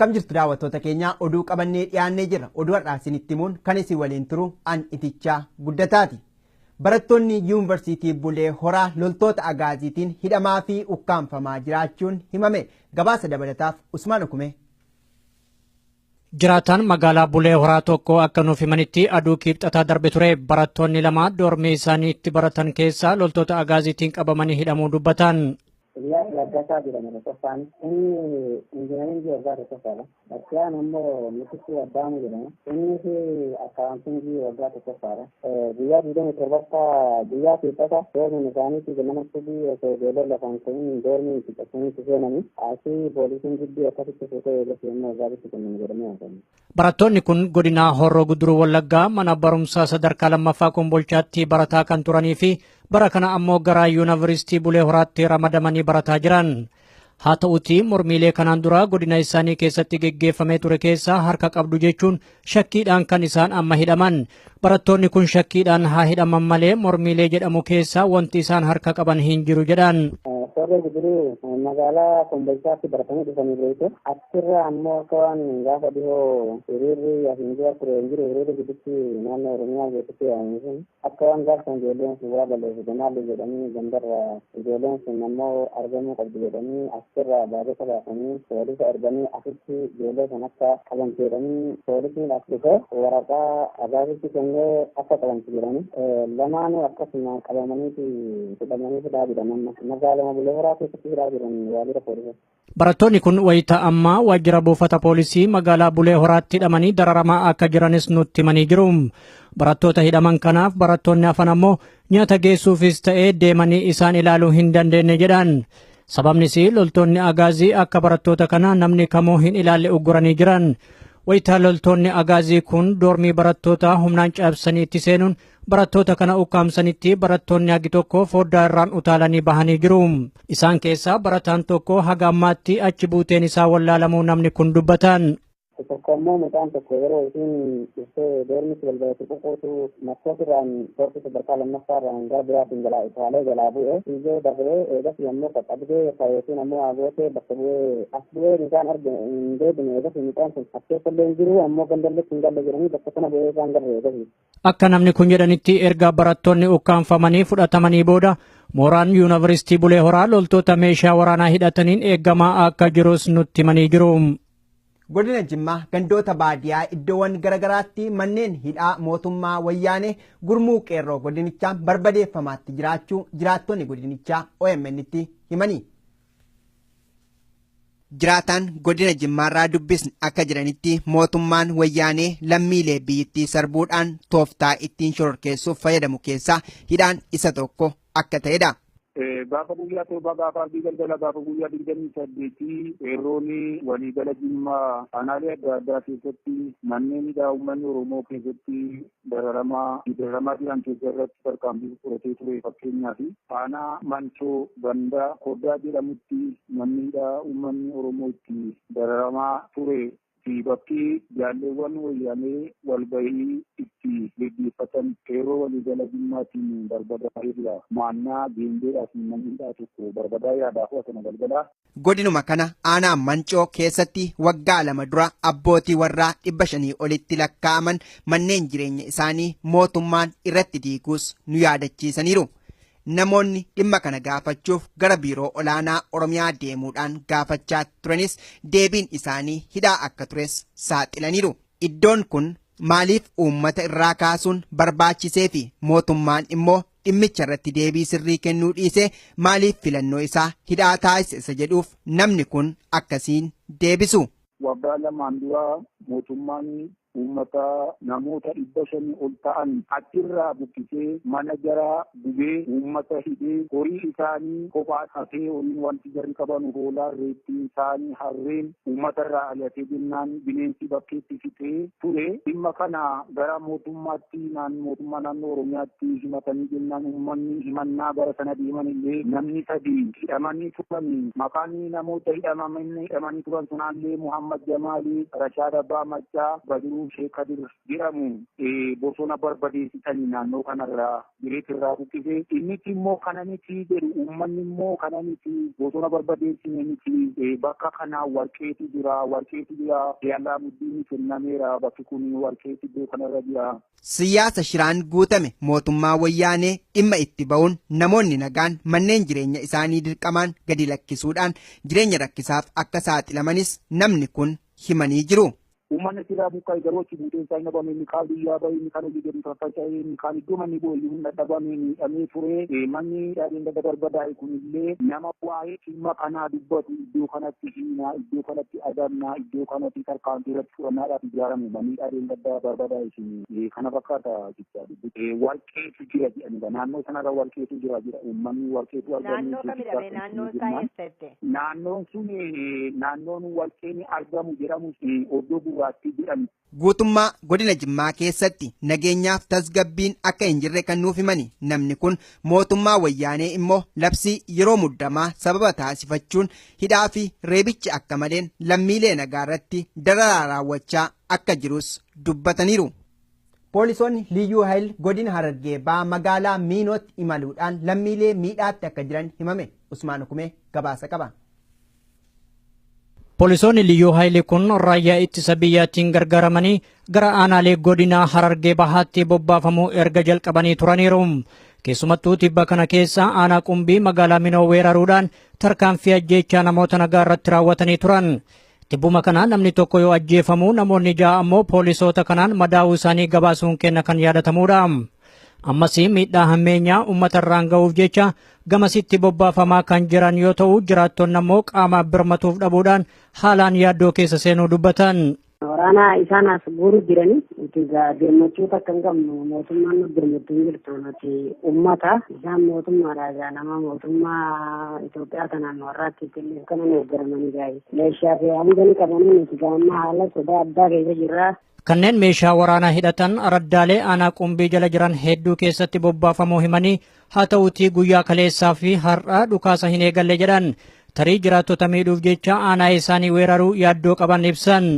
Akkam jirtu daawwattoota keenya oduu qabannee dhiyaannee jira. Oduu har'aa isinitti himuun kan isin waliin turu an Itichaa Guddataati. Barattoonni yuunivarsiitii Bulee Horaa loltoota agaaziitiin hidhamaa fi ukkaanfamaa jiraachuun himame. Gabaasa dabalataaf Usmaan Hukume. Jiraataan magaalaa Bulee Horaa tokko akka nuuf himanitti aduu kibxataa darbe ture. Barattoonni lama doormii isaanii itti baratan keessaa loltoota agaaziitiin qabamanii hidhamuu dubbatan. Laggasaa jedhama tokkoffaan inni injinaringii waggaa tokkoffaadha. Bakkeen ammoo nuti addaamu jedhama. Innis akkaawuntingii waggaa tokkoffaadha. Guyyaa 27 guyyaa kibxata doormiin isaaniitti ganama subii osoo ijoollee lafaan ka'in doormii itti qabsanii seenanii asii poolisiin gidduu akkasitti fuutee eeggatu yommuu waggaatti kennamu jedhamee haasa'u. Barattoonni kun godina Horroo Guduruu Wallaggaa mana barumsaa sadarkaa lammaffaa Kombolchaatti barataa kan turanii fi bara kana ammoo gara yuunivarsiitii Bulee Horaatti ramadamanii barataa jiran. Haa ta'uutii mormiilee kanaan dura godina isaanii keessatti geggeeffamee ture keessaa harka qabdu jechuun shakkiidhaan kan isaan amma hidhaman. Barattoonni kun shakkiidhaan haa hidhaman malee mormiilee jedhamu keessaa wanti isaan harka qaban hin jiru jedhan. Horroo Guduruu magaalaa Kombolchaatti baratanii dhufanii beeku. Achirra ammoo akka waan gaafa dhihoo hiriirri asinjaa ture hin jiru hiriirri gidduutti naannoo Oromiyaa keessatti yaa'anii sun akka waan gaafa ijoolleen sun waa balleessu ganaallee jedhanii gandarra ijoolleen sun ammoo argamuu qabdu jedhanii achirra baajata baasanii poolisa erganii asitti ijoollee sun akka qabantu jedhanii poolisiin as dhufe waraqaa agaazitti kennee akka qabantu jedhanii lamaanuu akkasuma qabamaniiti hidhamanii fidaa jedhaman magaalaa Bulee Horaa keessatti fidaa jiran waajjira poolisa. Barattoonni kun wayita ammaa waajjira buufata poolisii magaalaa Bulee Horaatti hidhamanii dararamaa akka jiranis nutti himanii jiru. Barattoota hidhaman kanaaf barattoonni hafan ammoo nyaata geessuufis ta'ee deemanii isaan ilaaluu hin dandeenye jedhan. Sababnis loltoonni agaazii akka barattoota kana namni kamuu hin ilaalle ugguranii jiran. Wayita loltoonni agaazii kun doormii barattoota humnaan cabsanii itti seenuun barattoota kana ukkaamsanitti barattoonni hagi tokko foddaa irraan utaalanii bahanii jiru. Isaan keessaa barataan tokko haga ammaatti achi buuteen isaa wallaalamuu namni kun dubbatan. Tokkommoo mucaan tokko yeroo isiin dhuftee doormitti balbalatti qoqqootu makkootirraan torti sadarkaa lammaffaarraan gara biraatiin jalaa utaalee jalaa bu'ee fiigee darbee eegas yommuu qaqqabdee fayyootiin ammoo agootee bakka bu'ee as bu'ee isaan arge hin deebine eegas mucaan sun askeessallee hin jiru ammoo gandalletti hin galle jedhanii bakka kana bu'ee isaan garre eegas. Akka namni kun jedhanitti erga barattoonni ukkaanfamanii fudhatamanii booda mooraan yuunivarsiitii Bulee Horaa loltoota meeshaa waraanaa hidhataniin eeggamaa akka jirus nutti himanii jiru. Godina Jimmaa gandoota baadiyyaa iddoowwan garagaraatti manneen hidhaa mootummaa wayyaanee gurmuu qeerroo godinichaan barbadeeffamaatti jiraachuu jiraattonni godinichaa OMN'tti himanii. Jiraataan godina Jimmaarraa dubbisni akka jiranitti mootummaan wayyaanee lammiilee biyyattii sarbuudhaan tooftaa ittiin shororkeessuuf fayyadamu keessaa hidhaan isa tokko akka ta'edha. Gaafa guyyaa torba gaafa arbii galgala gaafa guyyaa 28 qeerroonni waliigala Jimmaa aanaalee adda addaa keessatti manneen hidhaa uummanni Oromoo keessatti dararamaa jiran keessa irratti tarkaanfii fudhatee ture. Fakkeenyaaf aanaa Mancoo Gandaa Koddaa jedhamutti manni hidhaa uummanni Oromoo itti dararamaa ture. Bakki jaalleewwan wayyaanee walgahii itti gaggeeffatan qeerroo waliigala Jimmaatiin barbadaa'ee jira. Maannaa Geendeedhaa fi manni hidhaa tokko barbadaa'ee yaadaaf kana galgalaa. Godinuma kana aanaa Mancoo keessatti waggaa 2 dura abbootii warraa 500 olitti lakkaa'aman manneen jireenya isaanii mootummaan irratti diiguus nu yaadachiisaniiru. Namoonni dhimma kana gaafachuuf gara biiroo olaanaa Oromiyaa deemuudhaan gaafachaa turanis deebiin isaanii hidhaa akka tures saaxilaniiru. Iddoon kun maaliif uummata irraa kaasuun barbaachisee fi mootummaan immoo dhimmicha irratti deebii sirrii kennuu dhiisee maaliif filannoo isaa hidhaa taasisa jedhuuf namni kun akkasiin deebisu. Waggaa 2 dura mootummaan uummata namoota 500 ol ta'an achirraa buqqisee mana jaraa gubee uummata hidhee horii isaanii kophaa hafee horiin wanti jarri qaban hoolaa reettii isaanii harreen uummatarraa alatee jennaan bineensi bakkeetti fixee ture. Dhimma kana gara mootummaatti mootummaa naannoo Oromiyaatti himatanii jennaan uummanni himannaa gara sana deeman illee namni 3 hidhamanii turan. Maqaan namoota hidhamanii turan sunaallee Muhammad Jamaalii, Rashaad Abbaa Maccaa, Badruu Sheekadir jedhamu bosona barbadeessitanii naannoo kanarraa jireetirraa buqqisee inni immoo kana miti jedhu uummanni immoo kana miti bosona barbadeessine miti bakka kanaa warqeetu jira yaalaa muddiin kennameera bakki kun warqeetu iddoo kanarra jira. Siyaasa shiraan guutame mootummaa wayyaanee dhimma itti ba'uun namoonni nagaan manneen jireenya isaanii dirqamaan gadi lakkisuudhaan jireenya rakkisaaf akka saaxilamanis namni kun himanii jiru. Uummanni siraa buqqaa garuu achi buutee isaa hin dhabame inni kaan biyyaa bahee inni kaan hojii jedhu faffaca'ee inni kaan iddoo manni booyyuu hin dadhabame miidhamee ture manni dhaabeen dadda barbadaa'e kunillee nama waa'ee dhimma kanaa dubbatu iddoo kanatti hiinaa iddoo kanatti adamnaa iddoo kanatti tarkaanfii irratti fudhannaadhaaf ijaarame manni dhaabeen dadda barbadaa'e kana fakkaata jechaadha. Warqeetu jira jedhanidha naannoo sanarra warqeetu jira uummanni warqeetu argamu. Naannoo kamidha naannoon isaa eessatti? Naannoon sun naannoon warqeen argamu jedhamu oddoo Guutummaa godina Jimmaa keessatti nageenyaaf tasgabbiin akka hin jirre kan nuuf himani namni kun mootummaa wayyaanee immoo labsii yeroo muddamaa sababa taasifachuun hidhaa fi reebichi akka maleen lammiilee nagaa irratti dararaa raawwachaa akka jirus dubbataniiru. Poolisoonni Liyyuu Hayil godina Harargee ba'aa magaalaa Miinootti imaluudhaan lammiilee miidhaatti akka jiran himame. Usmaan Hukumee gabaasa qaba. Poolisoonni Liyyuu Hayil kun raayyaa ittisa biyyaatiin gargaaramanii gara aanaalee godina Harargee bahaatti bobbaafamuu erga jalqabanii turaniiru. Keessumattuu tibba kana keessa aanaa Qumbii magaalaa Minoo weeraruudhaan tarkaanfii ajjeechaa namoota nagaa irratti raawwatanii turan. Tibbuma kana namni tokko yoo ajjeefamu namoonni 6 ammoo poolisoota kanaan madaa'uu isaanii gabaasuun kenna kan yaadatamudha. Ammas miidhaa hammeenyaa uummata irraan ga'uuf jecha gamasitti bobbaafamaa kan jiran yoo ta'u jiraattonni ammoo qaama birmatuuf dhabuudhaan haalaan yaaddoo keessa seenuu dubbatan. Waraana isaan as guuru jiranii gammachuu takka hin qabnu mootummaan nu gammachuu jirtu nuti uummata isaan mootummaadha nama mootummaa Itoophiyaa kanaan warraatti ittiin kana nu garmanii gaa'e meeshaa fi hanga ni qabanii nuti gaamma haala sodaa addaa keessa jirra. Kanneen meeshaa waraanaa hidhatan araddaalee aanaa Qumbii jala jiran hedduu keessatti bobbaafamuu himanii haa ta'uutii guyyaa kaleessaa fi har'aa dhukaasa hin eegalle jedhan tarii jiraattota miidhuuf jecha aanaa isaanii weeraruu yaaddoo qaban ibsan.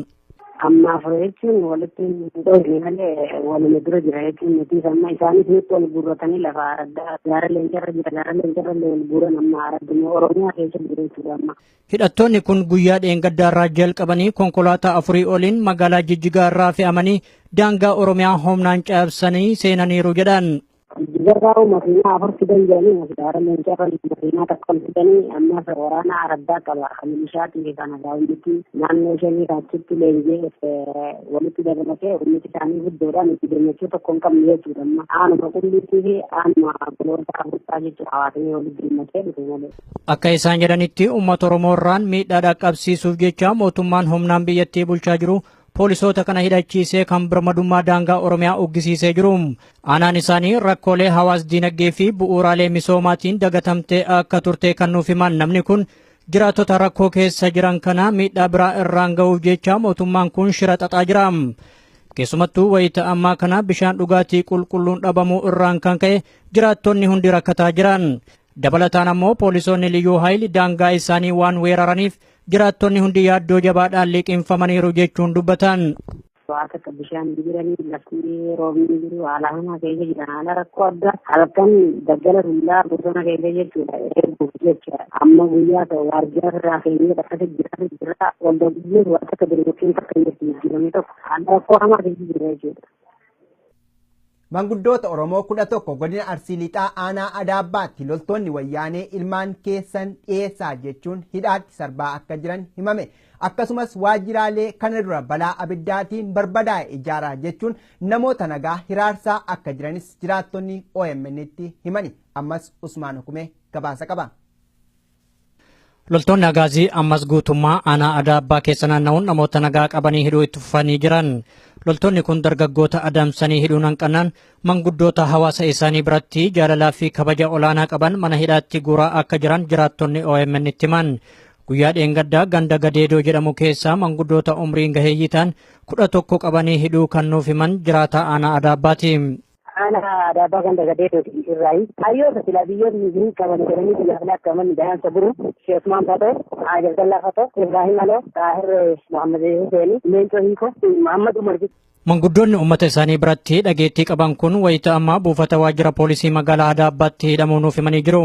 Ammaaf jechuun walitti dhoofne malee waluma dura jira jechuun nuti amma isaanis nutti wal guurratanii lafa araddaa gaara leencarra jira gaara leencarra wal guuran amma aradduma Oromiyaa keessa jiru jechuudha amma. Hidhattoonni kun guyyaa dheengaddaarraa jalqabanii konkolaataa 4 oliin magaalaa Jijjigaarraa fe'amanii daangaa Oromiyaa humnaan cabsanii seenaniiru jedhan. Jijjigarraa makiinaa 4 fidan jedhanii gaara leencarra makiinaa takka ol fidanii ammas waraana araddaa qaba kan milishaatii kana daawwiti naannoo shanii kaachitti leenjee walitti dabalatee ummati isaanii guddoodhaan itti gammachuu tokko hin qabne jechuudha amma aanuma qulliitii fi aanuma biloota afurtaa jechuudha hawaasni walitti gammatee dhufe malee. Akka isaan jedhanitti uummata Oromoo irraan miidhaa dhaqqabsiisuuf jecha mootummaan humnaan biyyattii bulchaa jiru poolisoota kana hidhachiisee kan birmadummaa daangaa Oromiyaa uggisiisee jiru. Aanaan isaanii rakkoolee hawaas dinagdee fi bu'uuraalee misoomaatiin dagatamtee akka turte kan nuuf himan namni kun jiraattota rakkoo keessa jiran kana miidhaa biraa irraan ga'uuf jecha mootummaan kun shira xaxaa jira. Keessumattuu wayita ammaa kana bishaan dhugaatii qulqulluun dhabamuu irraan kan ka'e jiraattonni hundi rakkataa jiran. Dabalataan ammoo poolisoonni Liyyuu Hayil daangaa isaanii waan weeraraniif jiraattonni hundi yaaddoo jabaadhaan liqinfamaniiru jechuun dubbatan. Akka bishaan jiranii lafti roobni jiru haala hamaa keessa jiran haala rakkoo addaa halkan daggala dullaa bosona keessa jechuudha eeguuf jecha amma guyyaa ta'u waardiyyaa irraa keenyee bakka jira wal guyyee akka birootiin takka jiranii tokko haala rakkoo hamaa keessa jira jechuudha. Manguddoota Oromoo 11 godina Arsii Lixaa aanaa Adaabbaatti loltoonni wayyaanee ilmaan keessan dhiyeessaa jechuun hidhaatti sarbaa akka jiran himame. Akkasumas waajjiraalee kana dura balaa abiddaatiin barbadaa'e ijaaraa jechuun namoota nagaa hiraarsaa akka jiranis jiraattonni OMN'tti himani. Ammas Usmaan Hukumee gabaasa qaba. Loltoonni Agaazii ammas guutummaa aanaa Adaabbaa keessa naanna'uun namoota nagaa qabanii hidhuu itti fufanii jiran. Loltoonni kun dargaggoota adamsanii hidhuun hanqannaan manguddoota hawaasa isaanii biratti jaalalaa fi kabaja olaanaa qaban mana hidhaatti guuraa akka jiran jiraattonni OMN itti himan. Guyyaa dheengaddaa ganda Gadeedoo jedhamu keessaa manguddoota umriin gaheeyyii ta'an 11 qabanii hidhuu kan nuuf himan jiraataa aanaa Adaabbaati. Ana dabbaa kan dagadeetu irraayi. Hayyoota sila biyyoonni hin qaban jedhanii biyya kana akkaman Dayaan Saburu, Sheekh Usmaan Fatoo, Hajar Dallaa Fatoo, Ibrahim Aloo, Taahir Muhammad Hussein, Leencoo Hiikoo, Muhammad Umar. Manguddoonni uummata isaanii biratti dhageettii qaban kun wayita ammaa buufata waajjira poolisii magaalaa Adaabbaatti hidhamuu nuuf himanii jiru.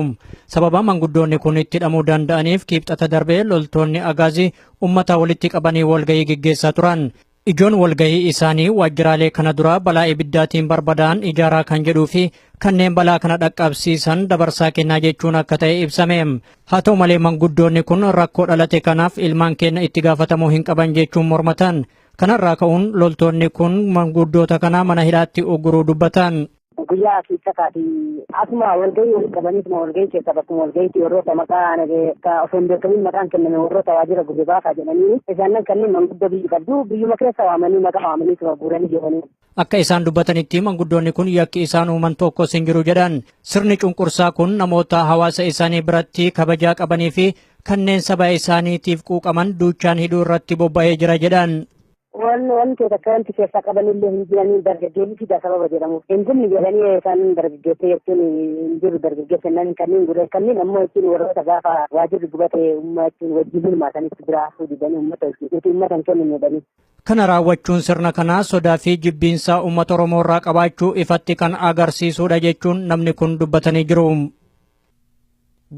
Sababa manguddoonni kun itti hidhamuu danda'aniif kibxata darbee loltoonni agaazii uummata walitti qabanii walgahii gaggeessaa turan. Ijoon walgahii isaanii waajjiraalee kana dura balaa ibiddaatiin barbadaa'an ijaaraa kan jedhuu fi kanneen balaa kana dhaqqabsiisan dabarsaa kennaa jechuun akka ta'e ibsame. Haa ta'u malee manguddoonni kun rakkoo dhalate kanaaf ilmaan keenya itti gaafatamuu hin qaban jechuun mormatan. Kanarraa ka'uun loltoonni kun manguddoota kana mana hidhaatti ugguruu dubbatan. Guyyaa keessatti asuma walgahii walitti qabaniituma walgahii keessa bakkuma walgahiitti warroota maqaa osoo hin beekamiin maqaan kenname warroota waajjira gurri baasaa jedhanii isaan kanneen manguddoo biyyi qabdu biyyuma keessa waamanii maqaa waamaniituma guuranii jedhanii. Akka isaan dubbatanitti manguddoonni kun yakki isaan uuman tokkos hin jiru jedhan. Sirni cunqursaa kun namoota hawaasa isaanii biratti kabajaa qabanii fi kanneen saba isaaniitiif quuqaman duuchaan hidhuu irratti bobba'ee jira jedhan. Wanti wanti keessaa qabanillee hin jiranii dargaggeessi fidaa sababa jedhamu. Hinjinni jedhanii isaan dargaggeessa jechuun hin jiru dargaggeessa kanneen gurra kanneen ammoo jechuun warroota gaafa waajjirri gubate jechuun wajjin hirmaatanitti biraa fuudhanii uummata hin kennin jedhanii. Kana raawwachuun sirna kanaa sodaa fi jibbiinsaa uummata Oromoo irraa qabaachuu ifatti kan agarsiisudha jechuun namni kun dubbatanii jiru.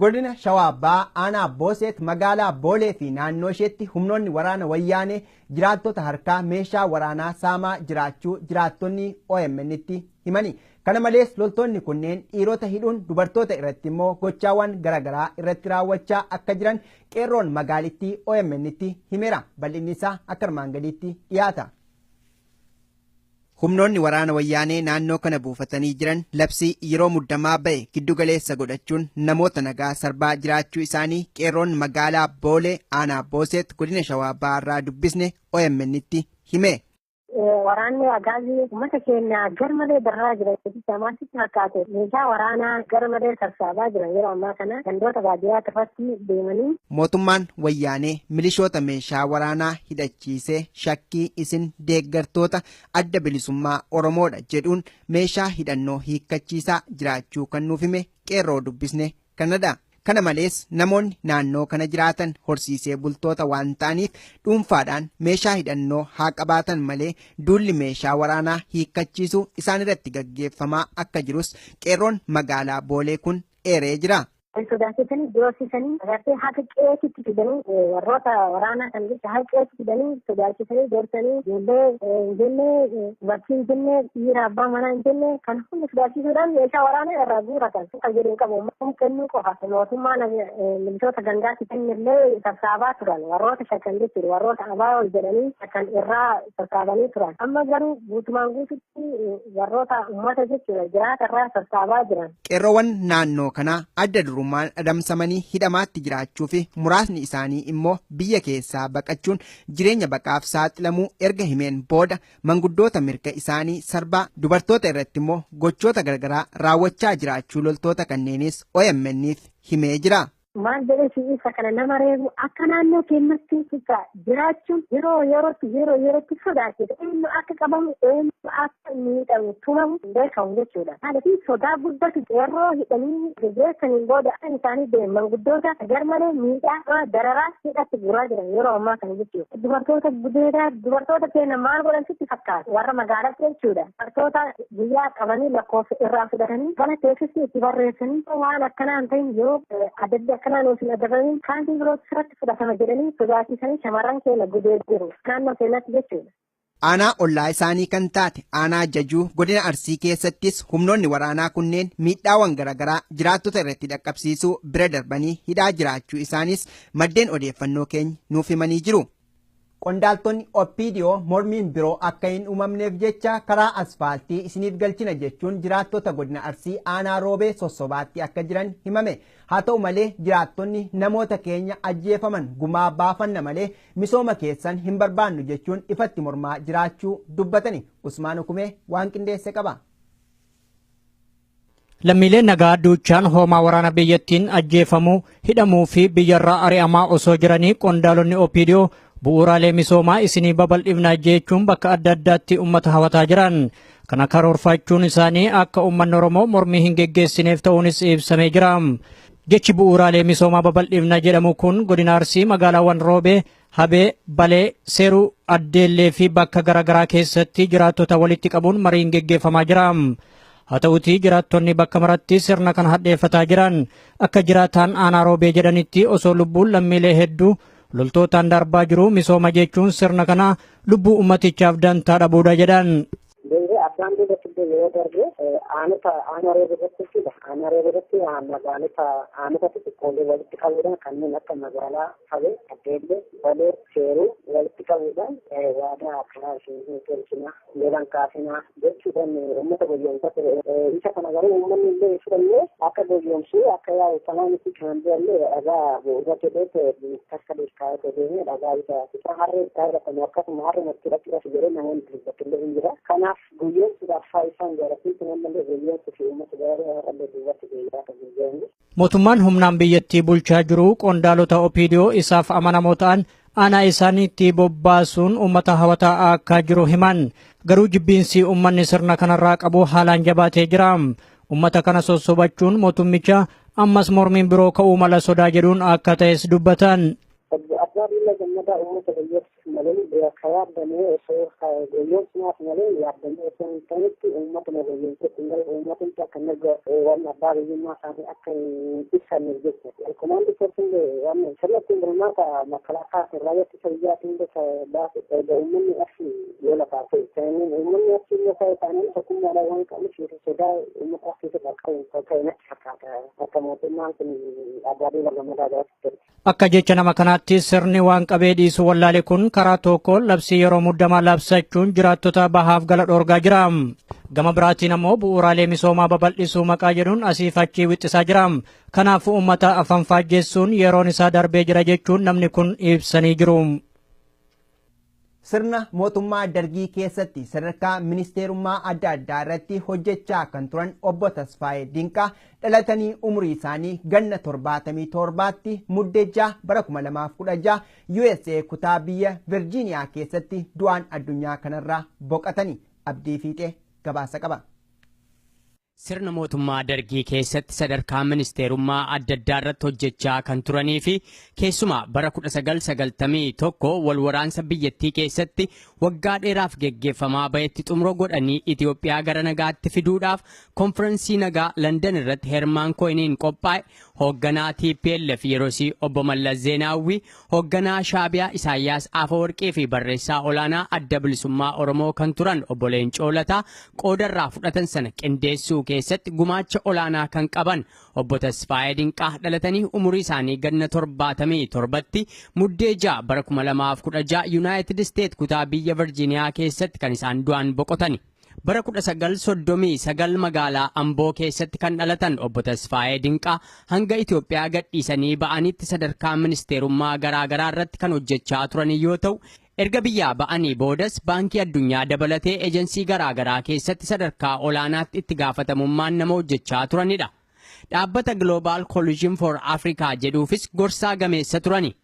Godina Shawaa Bahaa aanaa Booseet magaalaa Boolee fi naannoo isheetti humnoonni waraana wayyaanee jiraattota harkaa meeshaa waraanaa saamaa jiraachuu jiraattonni OMN'tti himani. Kana malees loltoonni kunneen dhiirota hidhuun dubartoota irratti immoo gochaawwan garaagaraa irratti raawwachaa akka jiran qeerroon magaalittii OMN'tti himeera. Bal'inni isaa akka armaan gadiitti dhiyaata. Humnoonni waraana wayyaanee naannoo kana buufatanii jiran labsii yeroo muddamaa ba'e giddu galeessa godhachuun namoota nagaa sarbaa jiraachuu isaanii qeerroon magaalaa Boolee aanaa Booseet godina Shawaa Bahaa irraa dubbisne OMN'tti hime. Waraanni agaazii uummata keenya garmalee darraa jira jechuudha. Maasitti fakkaate meeshaa waraanaa garmalee sassaabaa jiran yeroo ammaa kana gandoota baadiyyaa irratti deemanii. Mootummaan wayyaanee milishoota meeshaa waraanaa hidhachiisee shakkii isin deeggartoota adda bilisummaa Oromoodha jedhuun meeshaa hidhannoo hiikkachiisaa jiraachuu kan nuuf hime qeerroo dubbisne kanadha. Kana malees namoonni naannoo kana jiraatan horsiisee bultoota waan ta'aniif dhuunfaadhaan meeshaa hidhannoo haa qabaatan malee duulli meeshaa waraanaa hiikkachiisuu isaan irratti gaggeeffamaa akka jirus qeerroon magaalaa Boolee kun eeree jira. Sodaachisanii doorsisanii agartee haqa qeetitti fidanii warroota waraanaa kan jecha haqa qeetitti fidanii sodaachisanii doorsanii ijoollee dubartii hin jenne dhiira abbaa manaa hin jenne kan hundi sodaachisuudhaan meeshaa waraanaa irraa guuratan kan jedhu qabu kennuu qofa mootummaan milishoota gandaatti kennillee sassaabaa turan warroota shakkan jechuudha warroota abaa'oo jedhanii shakkan irraa sassaabanii turan amma garuu guutumaan guututti warroota uummata jechuudha jiraata irraa sassaabaa jiran. Qeerroowwan naannoo kanaa adda durummaan adamsamanii hidhamaatti jiraachuu fi muraasni isaanii immoo biyya keessaa baqachuun jireenya baqaaf saaxilamuu erga himeen booda manguddoota mirga isaanii sarbaa dubartoota irratti immoo gochoota garaagaraa raawwachaa jiraachuu loltoota kanneenis OMN'if himee jira. Maal jedhee isa kana nama reebu akka naannoo keenyatti jiraachuun yerootti sodaachisa. Eenyu akka qabamu eenyu akka miidhamu tumamu beekamu jechuudha. Haadhafi sodaa guddatu qeerroo hidhanii gaggeessaniin booda kan isaanii deeman manguddoota garmalee miidhaa dararaa hidhatti guuraa jiran yeroo ammaa kana jechuudha. Dubartoota gudeedaa dubartoota keenya maal godhan sitti fakkaata warra magaalaatti jechuudha. Dubartoota guyyaa qabanii lakkoofsa irraa fudhatanii mana teessisni itti barreessanii waan akkanaan ta'in yoo adda kanaan ofiin adabanii kaantii birootti irratti fudhatama jedhanii sodaachisanii shamarran keenya gudee jiru naannoo keenyatti jechuudha. Aanaa ollaa isaanii kan taate aanaa Jajuu godina Arsii keessattis humnoonni waraanaa kunneen miidhaawwan garaagaraa jiraattota irratti dhaqqabsiisuu bira darbanii hidhaa jiraachuu isaanis maddeen odeeffannoo keenya nuuf himanii jiru. Qondaaltonni OPDO mormiin biroo akka hin uumamneef jecha karaa asfaaltii isiniif galchina jechuun jiraattota godina Arsii aanaa Roobee sossobaatti akka jiran himame. Haa ta'u malee jiraattonni namoota keenya ajjeefaman gumaa baafanna malee misooma keessan hin barbaannu jechuun ifatti mormaa jiraachuu dubbatani. Usmaan Hukumee waan qindeesse qaba. Lammiileen nagaa duuchaan hoomaa waraana biyyattiin ajjeefamuu hidhamuu fi biyyarraa ari'amaa osoo jiranii qondaalonni OPDO bu'uuraalee misoomaa isinii babal'ifnaa jechuun bakka adda addaatti uummata hawataa jiran. Kana karoorfachuun isaanii akka uummanni Oromoo mormii hin geggeessineef ta'uunis ibsamee jira. Jechi bu'uuraalee misoomaa babal'ifna jedhamu kun godina Arsii magaalaawwan Roobee, Habee, Balee, Seeruu, Addeellee fi bakka garaagaraa keessatti jiraattota walitti qabuun mariin geggeeffamaa jira. Haa ta'utii jiraattonni bakka maratti sirna kana hadheeffataa jiran akka jiraataan aanaa Roobee jedhanitti osoo lubbuun lammiilee hedduu loltootaan darbaa jiru misooma jechuun sirna kana lubbuu ummatichaaf dantaa dhabuudha jedhan. Abbaan biyya kibbee yeroo darbe aanaa reebiratti magaalota aanota xixiqqoolee walitti qabuudhaan kanneen akka magaalaa Habee, Addeellee, Balee, Seeruu walitti qabuudhaan waadaa karaa ishee tolchinaa yeelan kaasinaa jechuudhaan uummata goyoomsa ture. Isa kana garuu uummanni illee fudhannee akka goyoomsuu akka yaa'u sanaanitti kan birallee dhagaa bu'uura jedhee takka deesskaa'ee deemee dhagaa isa harree isaa irratti akkasuma harree natti jedhee namoonni dubbatu illee hin jira. Kanaaf mootummaan humnaan biyyattii bulchaa jiru qondaalota OPDO isaaf amanamoo ta'an aanaa isaaniitti bobbaasuun uummata hawataa akka jiru himan. Garuu jibbiinsi uummanni sirna kanarraa qabu haalaan jabaatee jira. Uummata kana sossobachuun mootummicha ammas mormiin biroo ka'uu mala sodaa jedhuun akka ta'es dubbatan. yaadamee osoo goyoomsumaaf malee yaadamee osoo hin ta'initti uummatuma goyoomsutti malee uummatumti akka mirga waan abbaa biyyummaa isaanii akka hin ibsanneef jechuudha. Komaandi poortiin waan sirriitti bulmaata makalaakaa raayyaatti fayyaatiin baase erga uummanni achi yoo lafaa ta'e uummanni achi yoo ta'e isaanii tokkummaadhaan waan qabuuf sodaa uummata keessatti qabu ta'e natti fakkaata akka mootummaan kun abbaa gammadaa jiraatu. Akka jecha nama kanaatti sirni waan qabee dhiisu wallaale kun karaa tokko labsii yeroo muddamaa labsachuun jiraattota bahaaf gala dhoorgaa jira. Gama biraatiin ammoo bu'uuraalee misoomaa babal'isuu maqaa jedhuun asiif achii wixxisaa jira. Kanaafuu uummata afaan faajjessuun yeroon isaa darbee jira jechuun namni kun ibsanii jiru. Sirna mootummaa dargii keessatti sadarkaa ministeerummaa adda addaa irratti hojjechaa kan turan obbo Tasfaayee Dinqaa dhalatanii umurii isaanii ganna 77tti muddee bara 2016 USA kutaa biyya Virgiiniyaa keessatti du'aan addunyaa kanarraa boqotanii abdii fiixee gabaasa qaba. Sirna mootummaa dargii keessatti sadarkaa ministeerummaa adda addaa irratti hojjechaa kan turanii fi keessumaa bara 1991 wal waraansa biyyattii keessatti waggaa dheeraaf geggeeffamaa bahetti xumura godhanii Itoophiyaa gara nagaatti fiduudhaaf konferensii nagaa London irratti Hermaan Koiniin qophaa'e hoogganaa TPLF yeroosi obbo Mallas Zeenaawwi hoogganaa Shaabiyaa Isaayyaas Afeworqii fi barreessaa olaanaa adda bilisummaa Oromoo kan turan obbo Leencoo Lataa qoodarraa fudhatan sana qindeessuu keessatti gumaacha olaanaa kan qaban obbo Tasfaayee Dinqaa dhalatanii umurii isaanii ganna 77tti muddee bara 2016 United States kutaa biyya Virgiiniyaa keessatti kan isaan du'an boqotani. Bara 1939 magaalaa Amboo keessatti kan dhalatan obbo Tasfaayee Dinqaa hanga Itoophiyaa gadhiisanii ba'anitti sadarkaa ministeerummaa garaagaraa irratti kan hojjechaa turan yoo ta'u erga biyyaa ba'anii boodas baankii addunyaa dabalatee ejensii garaagaraa keessatti sadarkaa olaanaatti itti gaafatamummaan nama hojjechaa turanidha. Dhaabbata Global Coalition for Africa jedhuufis gorsaa gameessa turani.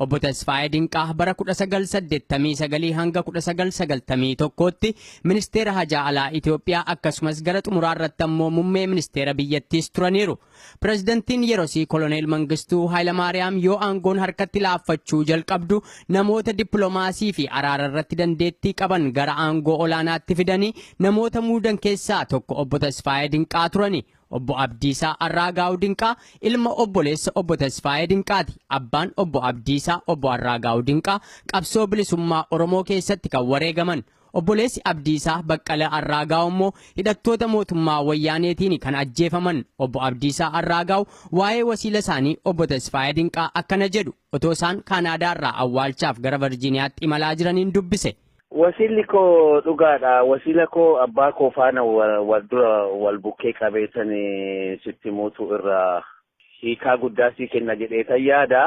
Obbo Tasfaayee Dinqaa bara 1989 hanga 1991tti ministeera hajaa alaa Itoophiyaa akkasumas gara xumuraa irratti ammoo muummee ministeera biyyattiis turaniiru. Pirezidantiin yeroosi koloneel Mangistuu Hayilamaariyaam yoo aangoon harkatti laaffachuu jalqabdu namoota dippiloomaasii fi araara irratti dandeettii qaban gara aangoo olaanaatti fidanii namoota muudan keessaa tokko obbo Tasfaayee Dinqaa turani. Obbo Abdiisaa Arraagaa'u Dinqaa ilma obboleessa obbo Tasfaayee Dinqaati. Abbaan obbo Abdiisaa obbo Arraagaa'u Dinqaa qabsoo bilisummaa Oromoo keessatti kan wareegaman. Obboleessi Abdiisaa Baqqala Arraagaa'u immoo hidhattoota mootummaa wayyaaneetiin kan ajjeefaman. Obbo Abdiisaa Arraagaa'u waa'ee wasiila isaanii obbo Tasfaayee Dinqaa akkana jedhu otoo isaan Kaanaadaa irraa awwaalchaaf gara Virgiiniyaatti imalaa jiraniin dubbise. Wasiilli koo dhugaadha. Wasiila koo abbaa koo faana wal bukkee qabeessan sitti muutu irraa hiikaa guddaa sii kenna jedheetan yaada.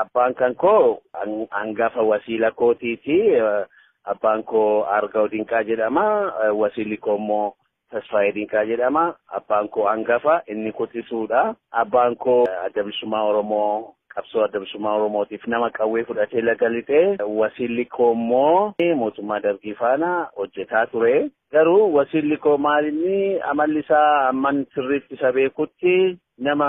Abbaan kan koo hangafa wasiila kootiiti. Abbaan koo Argaa'u Dinqaa jedhama. Wasiilli koo immoo Tasfaayee Dinqaa jedhama. Abbaan koo hangafa inni quxisuudha. Abbaan koo adda bilisummaa Oromoo qabsoo adda bilisummaa Oromootiif nama qawwee fudhatee laga lixee Wasiilli koo immoo mootummaa Dargii faana hojjetaa ture. Garuu Wasiilli koo maalinni amalli isaa amman sirriitti isa beekutti nama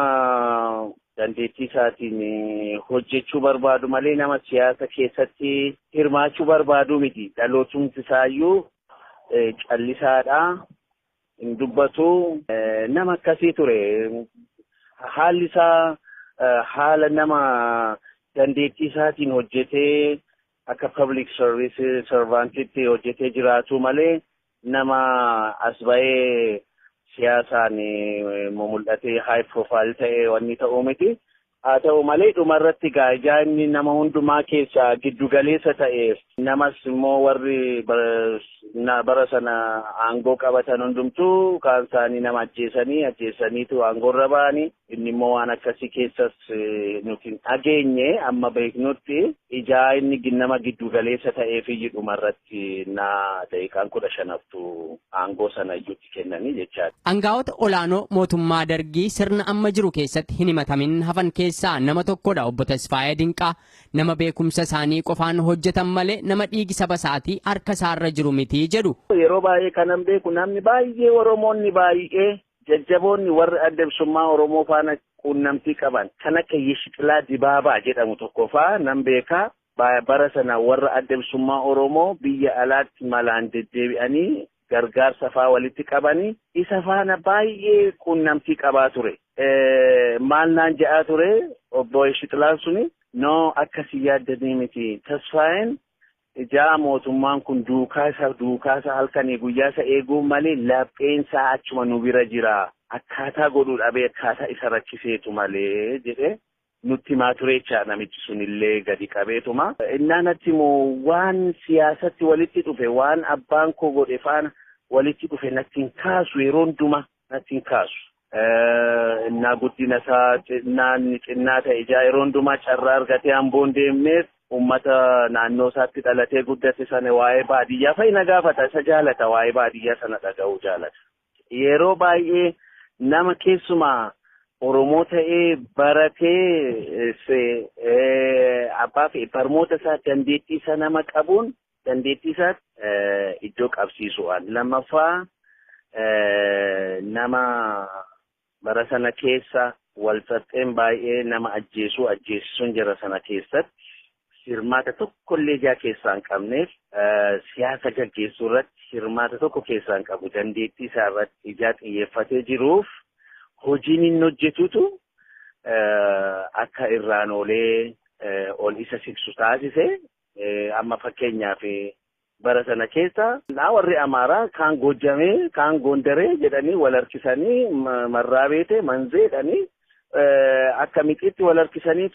dandeettii isaatiin hojjechuu barbaadu malee nama siyaasa keessatti hirmaachuu barbaadu miti. Dhalootumti isaayyuu callisaadha. Hin dubbatu nama akkasii ture. Haalli isaa haala nama dandeettii isaatiin hojjetee akka public service servantitti hojjetee jiraatu malee nama as ba'ee siyaasaan mul'atee high profile ta'e wanni ta'uu miti. Haa ta'u malee dhumarratti gaajaa inni nama hundumaa keessaa giddugaleessa ta'eef namas immoo warri bara sana aangoo qabatan hundumtuu kaan isaanii nama ajjeesaniitu aangoorra ba'anii inni immoo waan akkasii keessas nuti dhageenye amma beeknutti ijaa inni nama giddugaleessa ta'eef iyyi dhumarratti daqiiqaan 15 aangoo sana iyyuutti kennanii jechaadha. Aangaa'ota olaanoo mootummaa Dargii sirna amma jiru keessatti hin himatamin hafan keessaa nama tokkodha obbo Tasfaayee Dinqaa. Nama beekumsa isaanii qofaan hojjetan malee nama dhiigi saba isaatii harka isaarra jiru miti jedhu. Yeroo baay'ee kanan beeku namni baay'ee Oromoonni baay'ee jajjaboonni warri adda bilisummaa Oromoo faana quunnamtii qaban kan akka Yeshixilaa Dibaabaa jedhamu tokko fa'aa nan beekaa. Bara sana warra adda bilisummaa Oromoo biyya alaatti malaan deddeebi'anii gargaarsa fa'aa walitti qabanii isa faana baay'ee quunnamtii qabaa ture. Maal naan jedhaa ture obbo Yeshixilaan suni noo akkasii yaaddanii miti. Tasfaayeen ijaa mootummaan kun duukaasa halkanii guyyaasa eeguun malee lapheensaa achuma nu bira jira. Akkaataa godhuu dhabee akkaataa isa rakkiseetu malee jedhee nutti himaa tureechaa namichi sunillee gadi qabeetuma. Innaan atti immoo waan siyaasatti walitti dhufe waan abbaan koo godhe faana walitti dhufe natti hin kaasu yeroo hundumaa natti hin kaasu. Innaa guddina isaa xinnaa ta'e ijaa yeroo hundumaa carraa argatee hamboon deemneef ummata naannoo isaatti dhalatee guddate sana waa'ee baadiyyaa fa'i na gaafata isa jaalata waa'ee baadiyyaa sana dhaga'uu jaalata. Yeroo baay'ee nama keessumaa Oromoo ta'ee baratee abbaa fi barmoota isaa dandeettii isaa nama qabuun dandeettii isaa iddoo qabsiisuudhaan lammaffaa nama bara sana keessa walxaxxeen baay'ee nama ajjeesisuun jira sana keessatti hirmaata tokkollee ijaa keessaa hin qabneef siyaasa gaggeessuu irratti hirmaata tokko keessaa hin qabu dandeettii isaa irratti ijaa xiyyeeffatee jiruuf hojiin inni hojjetutu akka irraan oolee ol isa siksu taasise amma fakkeenyaaf bara sana keessa warri Amaaraa kaan Goojjamee kaan Gondaree jedhanii wal harkisanii Marraabeetee Manzeedhanii akka mixiitti wal harkisanii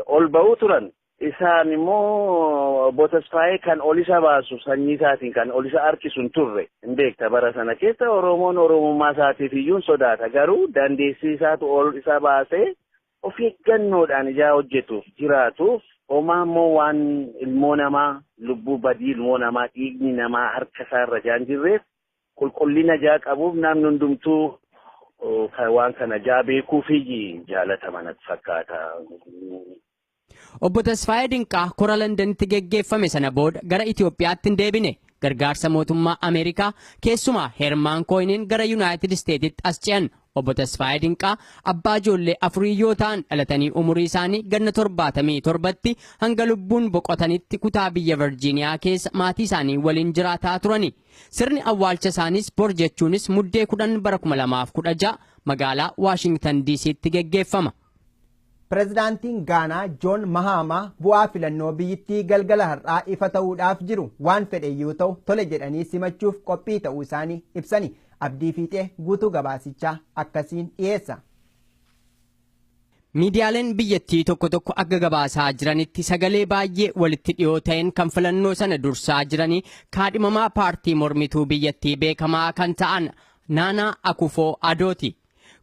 ol ba'uu turan. Isaan immoo obbo Tasfaayee kan ol isa baasu sanyii isaatiin kan ol isa harkisu hin turre hin beekta bara sana keessa Oromoon Oromummaa isaatiif iyyuu sodaata garuu dandeettii isaatu ol isa baasee of eeggannoodhaan ijaa hojjetuuf jiraatuuf homaa immoo waan ilmoo namaa lubbuu badii ilmoo namaa dhiigni namaa harka isaa irra jaan jirreef qulqullina ijaa qabuuf namni hundumtuu waan kana ijaa beekuufiyyi jaalataman natti fakkaata. Obbo Tasfaayee Dinqaa kora Londanitti geggeeffame sana booda gara Itoophiyaatti hin deebine. Gargaarsa mootummaa Ameerikaa keessumaa Hermaan Kooyiniin gara Yuunaayitid Isteetitti as ce'an. Obbo Tasfaayee Dinqaa abbaa ijoollee 4 yoo ta'an dhalatanii umurii isaanii ganna 77tti hanga lubbuun boqotanitti kutaa biyya Virgiiniyaa keessa maatii isaanii waliin jiraataa turani. Sirni awwaalcha isaaniis bor jechuunis muddee 10 bara 2016 magaalaa Waashingtan DC'tti geggeeffama. Pireezidaantiin Gaanaa Joon Mahama bu'aa filannoo biyyittii galgala har'aa ifa ta'uudhaaf jiru waan fedhe yoo ta'u tole jedhanii simachuuf qophii ta'uu isaanii ibsani. Abdii Fiixee guutuu gabaasichaa akkasiin dhiyeessa. Miidiyaaleen biyyattii tokko tokko akka gabaasaa jiranitti sagalee baay'ee walitti dhiyoo ta'een kan filannoo sana dursaa jiranii kaadhimamaa paartii mormituu biyyattii beekamaa kan ta'an Naanaa Akufoo Adooti.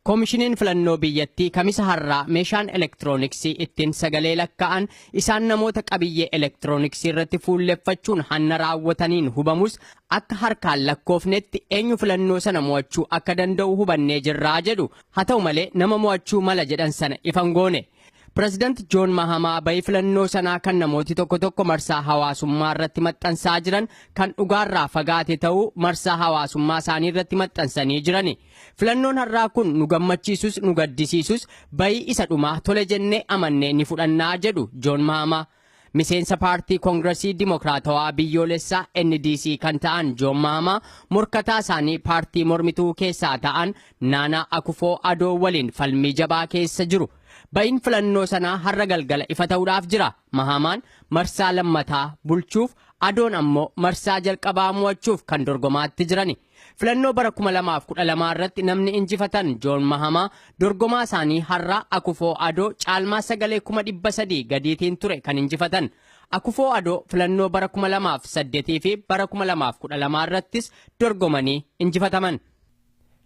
Koomishiniin filannoo biyyattii kamisa har'aa meeshaan elektirooniksii ittiin sagalee lakkaa'an isaan namoota qabiyyee elektirooniksii irratti fuulleffachuun hanna raawwataniin hubamus akka harkaan lakkoofnetti eenyu filannoo sana mo'achuu akka danda'u hubannee jirraa jedhu. Haa ta'u malee nama mo'achuu mala jedhan sana ifan goone. Pireezidaanti Joon Mahamaa bayii filannoo sanaa kan namooti tokko tokko marsaa hawaasummaa irratti maxxansaa jiran kan dhugaarraa fagaate ta'uu marsaa hawaasummaa isaanii irratti maxxansanii jirani. Filannoon har'aa kun nu gammachiisus nu gaddisiisus bayii isa dhumaa tole jennee amannee ni fudhannaa jedhu Joon Mahamaa. Miseensa paartii Koongiresii Dimokiraatawaa biyyoolessaa NDC kan ta'an Joon Mahamaa morkataa isaanii paartii mormituu keessaa ta'an Naanaa Akufoo Adoo waliin falmii jabaa keessa jiru. Bayin filannoo sanaa har'a galgala ifa ta'uudhaaf jira. Mahamaan marsaa lammataa bulchuuf Adoon ammoo marsaa jalqabaa mo'achuuf kan dorgomaatti jirani. Filannoo bara 2012 irratti namni injifatan Joon Mahamaa dorgomaa isaanii har'a Akufoo Adoo caalmaa sagalee 300,000 gadiitiin ture kan injifatan. Akufoo Adoo filannoo bara 2008 fi bara 2012 irrattis dorgomanii injifataman.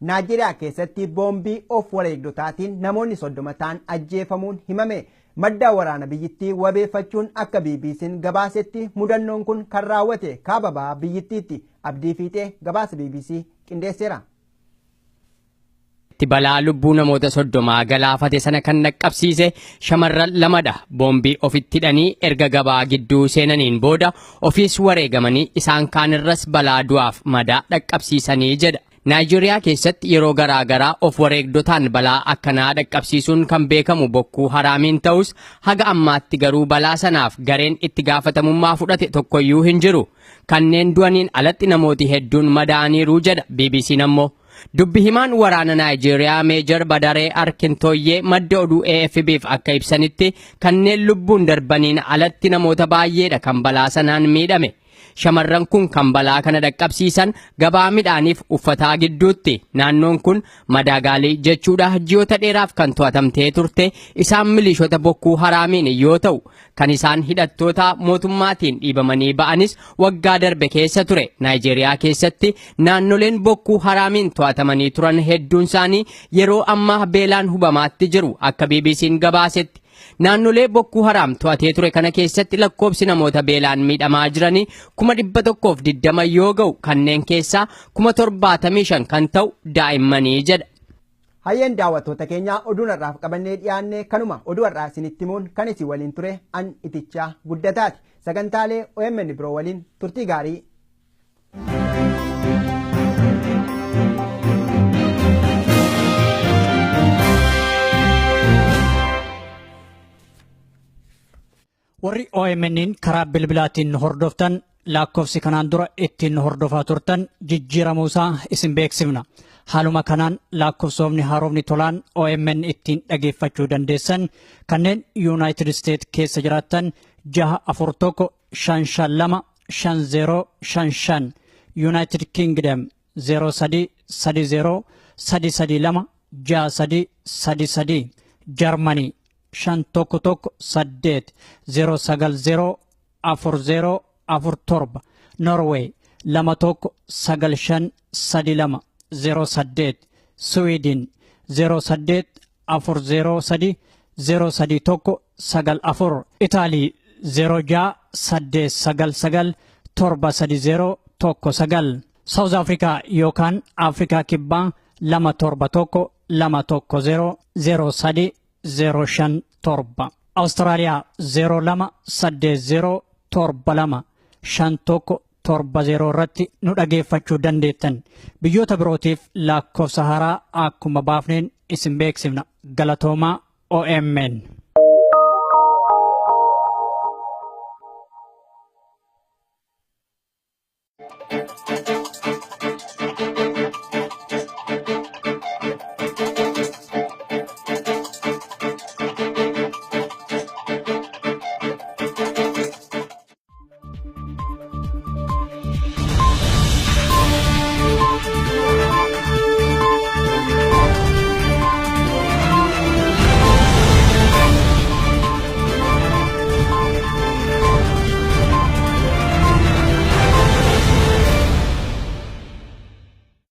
Naajeeriyaa keessatti boombii of wareegdotaatiin namoonni 30 ta'an ajjeefamuun himame. Madda waraana biyyittii wabeeffachuun akka BBC'n gabaasetti mudannoon kun kan raawwate kaaba bahaa biyyittiitti. Abdii Fiixee gabaasa BBC qindeesseera. Balaa lubbuu namoota 30 galaafate sana kan dhaqqabsiise shamarran lamadha. Boombii ofitti hidhanii erga gabaa gidduu seenaniin booda ofiis wareegamanii isaan kaanirras balaa du'aaf madaa dhaqqabsiisanii jedha. Naayijeeriyaa keessatti yeroo garaagaraa of wareegdotaan balaa akkanaa dhaqqabsiisuun kan beekamu Bokkuu Haraamiin ta'us haga ammaatti garuu balaa sanaaf gareen itti gaafatamummaa fudhate tokkoyyuu hin jiru. Kanneen du'aniin alatti namooti hedduun madaa'aniiru jedha BBC'n ammoo. Dubbi himaan waraana Naayijeeriyaa Meejar Badaree Arkintooyyee madda oduu AFP'f akka ibsanitti kanneen lubbuun darbaniin alatti namoota baay'eedha kan balaa sanaan miidhame. Shamarran kun kan balaa kana dhaqqabsiisan gabaa midhaaniif uffataa gidduutti. Naannoon kun Madaagaalii jechuudha ji'oota dheeraaf kan to'atamtee turte isaan milishoota Bokkuu Haraamiin yoo ta'u kan isaan hidhattoota mootummaatiin dhiibamanii ba'anis waggaa darbe keessa ture. Naayijeeriyaa keessatti naannoleen Bokkuu Haraamiin to'atamanii turan hedduun isaanii yeroo ammaa beelaan hubamaatti jiru akka BBC'n gabaasetti. Naannolee Bokkuu Haraam to'atee ture kana keessatti lakkoobsi namoota beelaan miidhamaa jiranii 120 yoo ga'u kanneen keessaa 75 kan ta'u daa'immanii jedha. Hayyeen daawwattoota keenyaa oduun har'aaf qabannee dhiyaanne kanuma oduu har'aa isinitti himuun kan isin waliin ture an Itichaa Guddataati. Sagantaalee OMN biroo waliin turtii gaarii. Warri OMN'n karaa bilbilaatiin hordoftan lakkoofsi kanaan dura ittiin hordofaa turtan jijjiiramuusaa isin beeksifna. Haaluma kanaan lakkoofsofni haaromni tolaan OMN ittiin dhageeffachuu dandeessan kanneen United States keessa jiraattan 641 552 5055 United Kingdom 0330 332 6333 Germany 511 8 090 40 Norway 2195 32 08 Sweden 08 403 031 94 Italy 06 899 730 19 South Africa yookaan Afrikaa Kibbaa 271 210 03 057 Australia 0280 72 5170 irratti nu dhageeffachuu dandeettan. Biyyoota birootiif lakkoofsa haaraa akkuma baafneen isin beeksifna. Galatoomaa OMN.